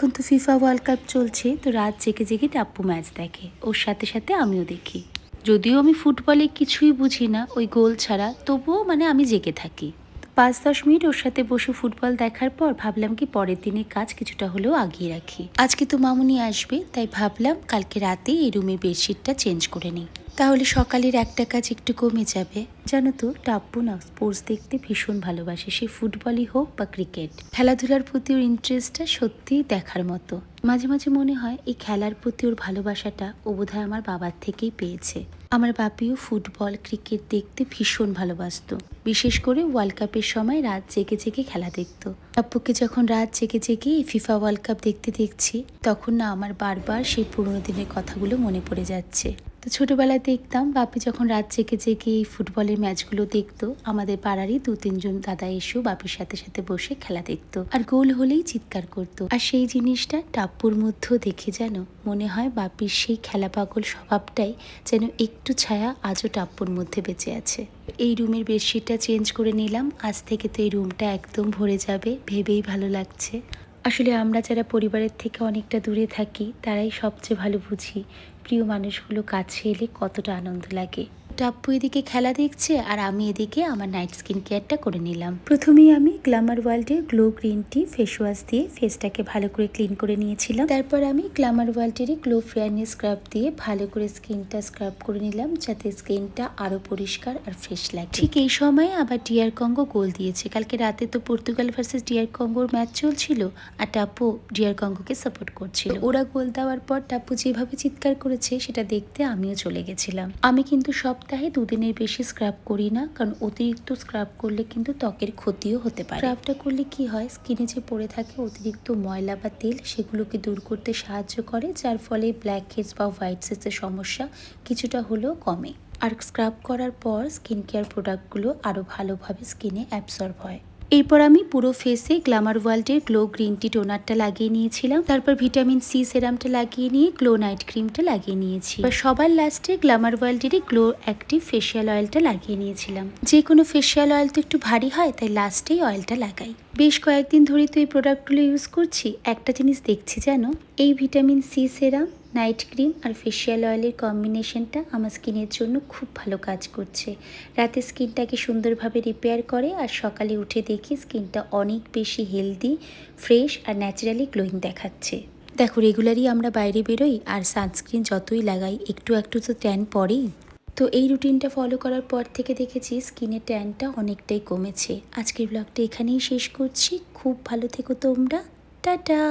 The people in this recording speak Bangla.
এখন তো ফিফা ওয়ার্ল্ড কাপ চলছে, তো রাত জেগে জেগে টাপ্পু ম্যাচ দেখে, ওর সাথে সাথে আমিও দেখি। যদিও আমি ফুটবলে কিছুই বুঝি না ওই গোল ছাড়া, তবুও আমি জেগে থাকি। 5-10 মিনিট ওর সাথে বসে ফুটবল দেখার পর ভাবলাম কি পরের দিনের কাজ কিছুটা হলেও আগিয়ে রাখি। আজকে তো মামুনি আসবে, তাই ভাবলাম কালকে রাতে এই রুমের বেডশিটটা চেঞ্জ করে নিই, তাহলে সকালের একটা কাজ একটু কমে যাবে। জানো তো, টাপ্পু না স্পোর্টস দেখতে ভীষণ ভালোবাসে, সে ফুটবলই হোক বা ক্রিকেট। খেলাধুলার প্রতি ওর ইন্টারেস্টটা সত্যিই দেখার মতো। মাঝে মাঝে মনে হয় এই খেলার প্রতি ওর ভালোবাসাটা ও বোধহয় আমার বাবার থেকেই পেয়েছে। আমার বাপিও ফুটবল ক্রিকেট দেখতে ভীষণ ভালোবাসতো, বিশেষ করে ওয়ার্ল্ড কাপের সময় রাত জেগে জেগে খেলা দেখতো। টাপ্পুকে যখন রাত জেগে জেগে ফিফা ওয়ার্ল্ড কাপ দেখতে দেখছি, তখন না আমার বারবার সেই পুরোনো দিনের কথাগুলো মনে পড়ে যাচ্ছে। তো ছোটবেলায় দেখতাম বাপি যখন রাত জেগে জেগে এই ফুটবলের ম্যাচগুলো দেখতো, আমাদের পাড়ারই 2-3 জন দাদা এসেও বাপির সাথে সাথে বসে খেলা দেখতো, আর গোল হলেই চিৎকার করতো। আর সেই জিনিসটা টাপ্পুর মধ্যেও দেখে যেন মনে হয় বাপির সেই খেলা পাগল স্বভাবটাই যেন একটু ছায়া আজও টাপ্পুর মধ্যে বেঁচে আছে। এই রুমের বেডশিটটা চেঞ্জ করে নিলাম, আজ থেকে তো এই রুমটা একদম ভরে যাবে, ভেবেই ভালো লাগছে। আসলে আমরা যারা পরিবারের থেকে অনেকটা দূরে থাকি, তারাই সবচেয়ে ভালো বুঝি প্রিয় মানুষগুলো কাছে এলে কতটা আনন্দ লাগে। টাপ্পু এদিকে খেলা দেখছে আর আমি এদিকে আমার নাইট স্কিন কেয়ারটা করে নিলাম। প্রথমেই আমি গ্ল্যামার ওয়ার্ল্ডের glow green tea face wash দিয়ে ফেসটাকে ভালো করে ক্লিন করে নিয়েছিলাম। তারপর আমি গ্ল্যামার ওয়ার্ল্ডের গ্লো ফেয়ারনেস স্ক্রাব দিয়ে ভালো করে স্কিনটা স্ক্রাব করে নিলাম, যাতে স্কিনটা আরো পরিষ্কার আর ফ্রেশ লাগে। ঠিক এই সময় আবার ডিয়ার কঙ্গো গোল দিয়েছে। কালকে রাতে তো পর্তুগাল ভার্সেস ডিয়ার কঙ্গোর ম্যাচ চলছিল, আর টাপ্পু ডিয়ার কঙ্গোকে সাপোর্ট করছিল। ওরা গোল দেওয়ার পর টাপ্পু যেভাবে চিৎকার করেছে সেটা দেখতে আমিও চলে গেছিলাম। আমি কিন্তু সপ্তাহে 2 দিনের বেশি স্ক্রাব করি না, কারণ অতিরিক্ত স্ক্রাব করলে কিন্তু ত্বকের ক্ষতিও হতে পারে। স্ক্রাবটা করলে কি হয়, স্কিনে যে পড়ে থাকে অতিরিক্ত ময়লা বা তেল, সেগুলোকে দূর করতে সাহায্য করে, যার ফলে ব্ল্যাক হেডস বা হোয়াইট হেডসের সমস্যা কিছুটা হলেও কমে। আর স্ক্রাব করার পর স্কিন কেয়ার প্রোডাক্টগুলো আরও ভালোভাবে স্কিনে অ্যাবসর্ব হয়। এরপর আমি পুরো ফেসে গ্ল্যামার ওয়ার্ল্ডের গ্লো গ্রিন টি টোনারটা লাগিয়ে নিয়েছিলাম, তারপর ভিটামিন সি সেরামটা লাগিয়ে নিয়ে গ্লো নাইট ক্রিমটা লাগিয়ে নিয়েছি। সবার লাস্টে গ্ল্যামার ওয়ার্ল্ডের গ্লো অ্যাক্টিভ ফেসিয়াল অয়েলটা লাগিয়ে নিয়েছিলাম। যে কোনো ফেসিয়াল অয়েল তো একটু ভারী হয়, তাই লাস্টেই অয়েলটা লাগাই। বেশ কয়েকদিন ধরেই তো এই প্রোডাক্টগুলো ইউজ করছি। একটা জিনিস দেখছি যেন এই vitamin C serum, night cream আর ফেসিয়াল অয়েলের কম্বিনেশনটা আমার স্কিনের জন্য খুব ভালো কাজ করছে। রাতে স্কিনটাকে সুন্দরভাবে রিপেয়ার করে, আর সকালে উঠে দেখি স্কিনটা অনেক বেশি হেলদি, ফ্রেশ আর ন্যাচারালি গ্লোয়িং দেখাচ্ছে। দেখো, রেগুলারই আমরা বাইরে বেরোই, আর সানস্ক্রিন যতই লাগাই একটু একটু তো ট্যান পড়েই। তো এই রুটিনটা ফলো করার পর থেকে দেখেছি স্কিনের ট্যানটা অনেকটাই কমেছে। আজকের ব্লগটা এখানেই শেষ করছি। খুব ভালো থেকো তোমরা, টাটা।